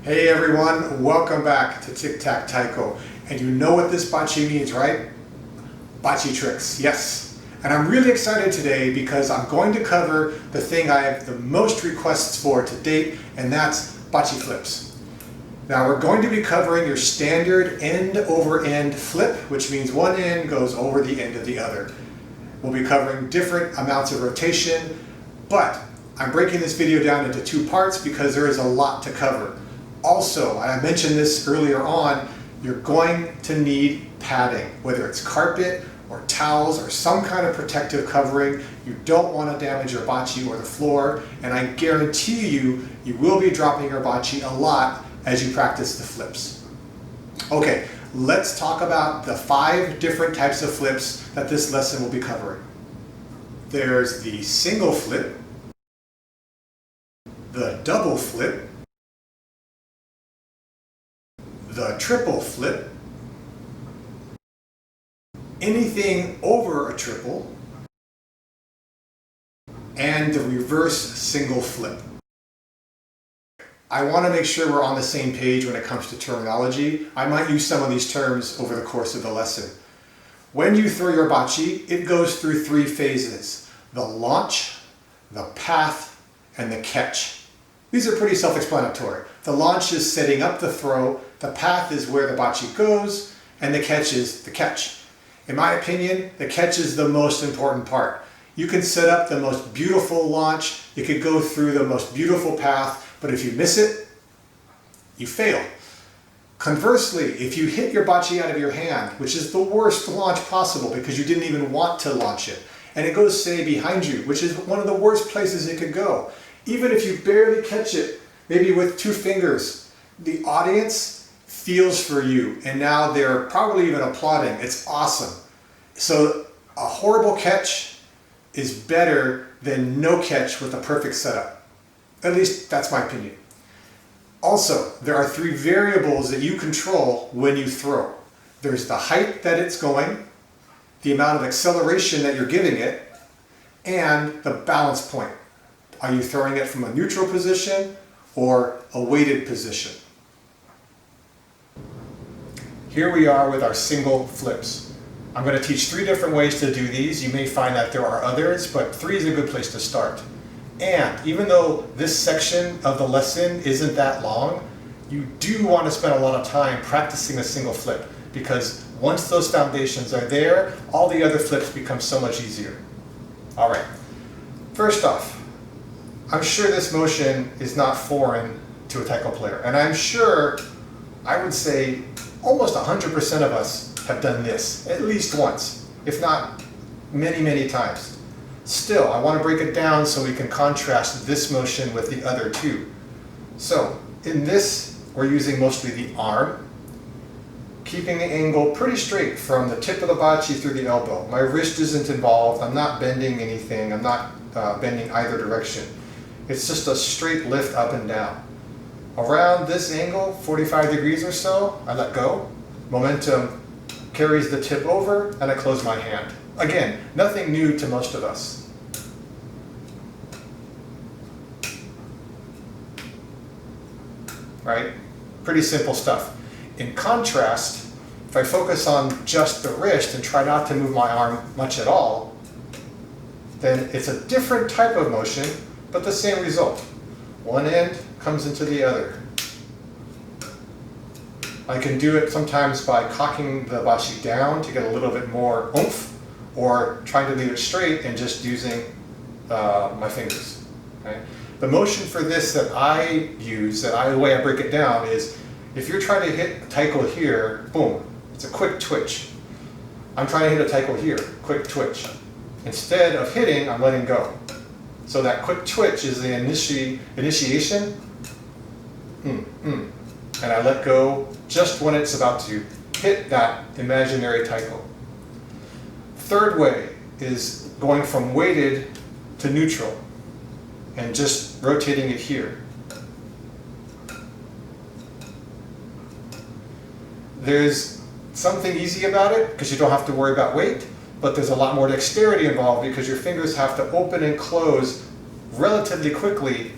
Hey everyone, welcome back to Tic Tac Taiko. And you know what this Bachi means, right? Bachi tricks, yes. And I'm really excited today because I'm going to cover the thing I have the most requests for to date, and that's Bachi flips. Now we're going to be covering your standard end over end flip, which means one end goes over the end of the other. We'll be covering different amounts of rotation, but I'm breaking this video down into two parts because there is a lot to cover. Also, I mentioned this earlier on, you're going to need padding, whether it's carpet or towels or some kind of protective covering. You don't want to damage your bachi or the floor, and I guarantee you, you will be dropping your bachi a lot as you practice the flips. Okay, let's talk about the 5 different types of flips that this lesson will be covering. There's the single flip, the double flip, the triple flip, anything over a triple, and the reverse single flip. I want to make sure we're on the same page when it comes to terminology. I might use some of these terms over the course of the lesson. When you throw your bachi, it goes through 3 phases: the launch, the path, and the catch. These are pretty self-explanatory. The launch is setting up the throw, the path is where the bachi goes, and the catch is the catch. In my opinion, the catch is the most important part. You can set up the most beautiful launch, you could go through the most beautiful path, but if you miss it, you fail. Conversely, if you hit your bachi out of your hand, which is the worst launch possible because you didn't even want to launch it, and it goes, say, behind you, which is one of the worst places it could go. Even if you barely catch it, maybe with 2 fingers, the audience feels for you, and now they're probably even applauding. It's awesome. So a horrible catch is better than no catch with a perfect setup. At least that's my opinion. Also, there are 3 variables that you control when you throw. There's the height that it's going, the amount of acceleration that you're giving it, and the balance point. Are you throwing it from a neutral position or a weighted position? Here we are with our single flips. I'm going to teach 3 different ways to do these. You may find that there are others, but 3 is a good place to start. And even though this section of the lesson isn't that long, you do want to spend a lot of time practicing a single flip, because once those foundations are there, all the other flips become so much easier. All right, first off, I'm sure this motion is not foreign to a taiko player, and I'm sure, I would say, almost 100% of us have done this at least once, if not many, many times. Still, I want to break it down so we can contrast this motion with the other 2. So, in this, we're using mostly the arm, keeping the angle pretty straight from the tip of the bachi through the elbow. My wrist isn't involved, I'm not bending anything, I'm not bending either direction. It's just a straight lift up and down. Around this angle, 45 degrees or so, I let go. Momentum carries the tip over, and I close my hand. Again, nothing new to most of us. Right? Pretty simple stuff. In contrast, if I focus on just the wrist and try not to move my arm much at all, then it's a different type of motion, but the same result. One end comes into the other. I can do it sometimes by cocking the bachi down to get a little bit more oomph, or trying to leave it straight and just using my fingers. Okay? The motion for this that I use, the way I break it down is, if you're trying to hit a taiko here, boom, it's a quick twitch. I'm trying to hit a taiko here, quick twitch. Instead of hitting, I'm letting go. So that quick twitch is the initiation, and I let go just when it's about to hit that imaginary taiko. Third way is going from weighted to neutral and just rotating it here. There's something easy about it because you don't have to worry about weight, but there's a lot more dexterity involved because your fingers have to open and close relatively quickly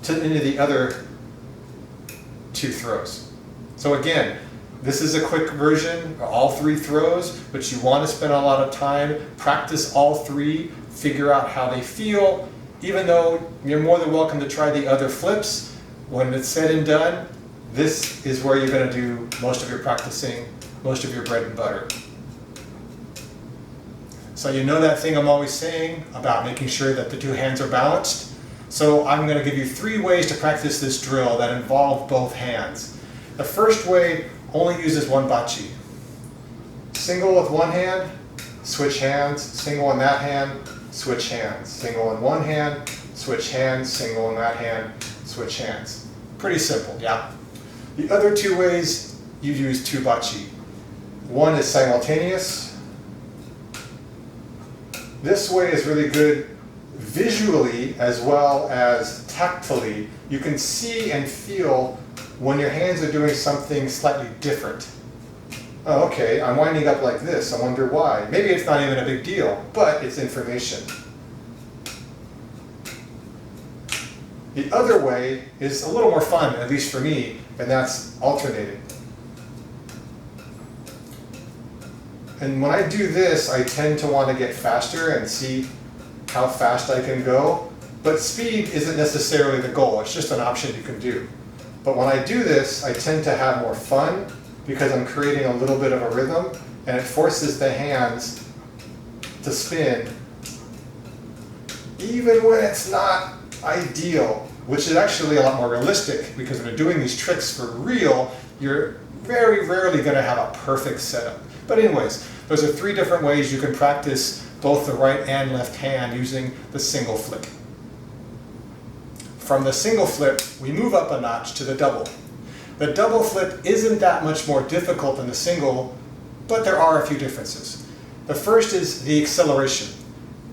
into the other 2 throws. So again, this is a quick version, all 3 throws, but you want to spend a lot of time, practice all 3, figure out how they feel, even though you're more than welcome to try the other flips. When it's said and done, this is where you're going to do most of your practicing, most of your bread and butter. So you know that thing I'm always saying about making sure that the 2 hands are balanced? So I'm going to give you 3 ways to practice this drill that involve both hands. The first way only uses 1 bachi. Single with 1 hand, switch hands, single in that hand, switch hands. Single in 1 hand, switch hands, single in that hand, switch hands. Pretty simple, yeah? The other 2 ways, you use 2 bachi. One is simultaneous. This way is really good visually as well as tactily. You can see and feel when your hands are doing something slightly different. Oh, okay, I'm winding up like this. I wonder why. Maybe it's not even a big deal, but it's information. The other way is a little more fun, at least for me, and that's alternating. And when I do this, I tend to want to get faster and see how fast I can go. But speed isn't necessarily the goal. It's just an option you can do. But when I do this, I tend to have more fun because I'm creating a little bit of a rhythm, and it forces the hands to spin even when it's not ideal, which is actually a lot more realistic because when you're doing these tricks for real, you're very rarely going to have a perfect setup. But anyways, those are 3 different ways you can practice both the right and left hand using the single flip. From the single flip, we move up a notch to the double. The double flip isn't that much more difficult than the single, but there are a few differences. The first is the acceleration.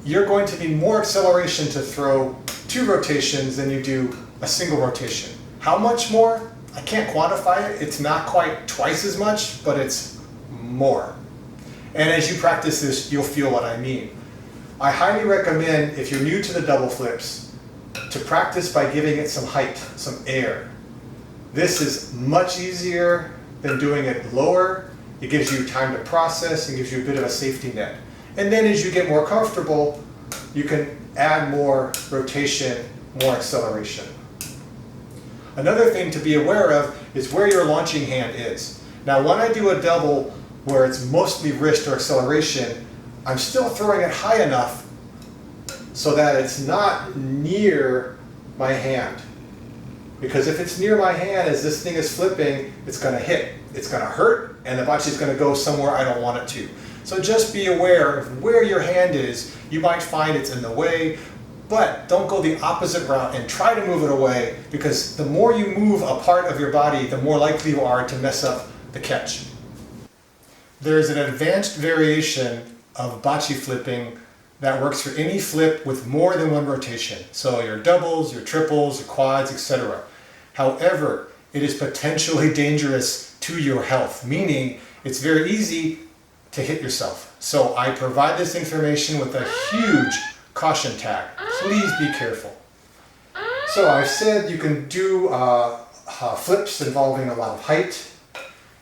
You're going to need more acceleration to throw 2 rotations than you do a single rotation. How much more? I can't quantify it. It's not quite twice as much, but it's more. And as you practice this, you'll feel what I mean. I highly recommend, if you're new to the double flips, to practice by giving it some height, some air. This is much easier than doing it lower. It gives you time to process and gives you a bit of a safety net. And then as you get more comfortable, you can add more rotation, more acceleration. Another thing to be aware of is where your launching hand is. Now when I do a double where it's mostly wrist or acceleration, I'm still throwing it high enough so that it's not near my hand. Because if it's near my hand as this thing is flipping, it's going to hit, it's going to hurt, and the bachi is going to go somewhere I don't want it to. So just be aware of where your hand is. You might find it's in the way, but don't go the opposite route and try to move it away, because the more you move a part of your body, the more likely you are to mess up the catch. There's an advanced variation of bachi flipping that works for any flip with more than 1 rotation. So your doubles, your triples, your quads, etc. However, it is potentially dangerous to your health, meaning it's very easy to hit yourself. So I provide this information with a huge caution tag. Please be careful. So I've said you can do flips involving a lot of height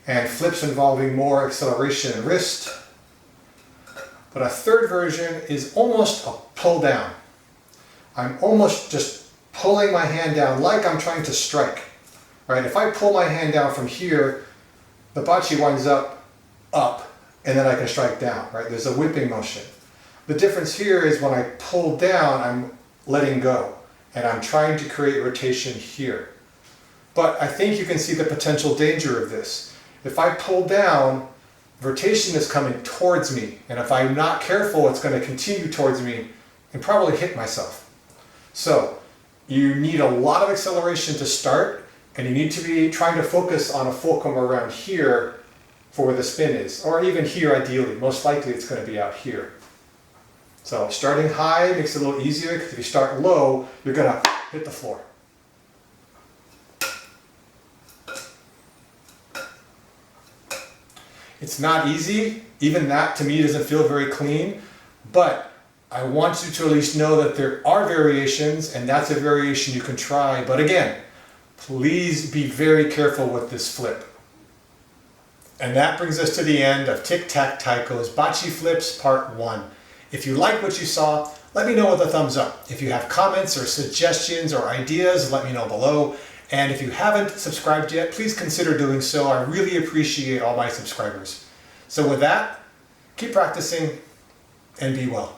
and flips involving more acceleration and wrist. But a third version is almost a pull down. I'm almost just pulling my hand down like I'm trying to strike. Right? If I pull my hand down from here, the bachi winds up, and then I can strike down. Right? There's a whipping motion. The difference here is when I pull down, I'm letting go, and I'm trying to create rotation here. But I think you can see the potential danger of this. If I pull down, rotation is coming towards me, and if I'm not careful, it's going to continue towards me and probably hit myself. So you need a lot of acceleration to start, and you need to be trying to focus on a fulcrum around here for where the spin is, or even here ideally. Most likely it's going to be out here. So starting high makes it a little easier, because if you start low, you're going to hit the floor. It's not easy. Even that to me doesn't feel very clean, but I want you to at least know that there are variations, and that's a variation you can try. But again, Please be very careful with this flip. And that brings us to the end of Tic-Tac Taiko's Bachi Flips Part 1. If you like what you saw, let me know with a thumbs up. If you have comments or suggestions or ideas, let me know below. And if you haven't subscribed yet, please consider doing so. I really appreciate all my subscribers. So with that, keep practicing and be well.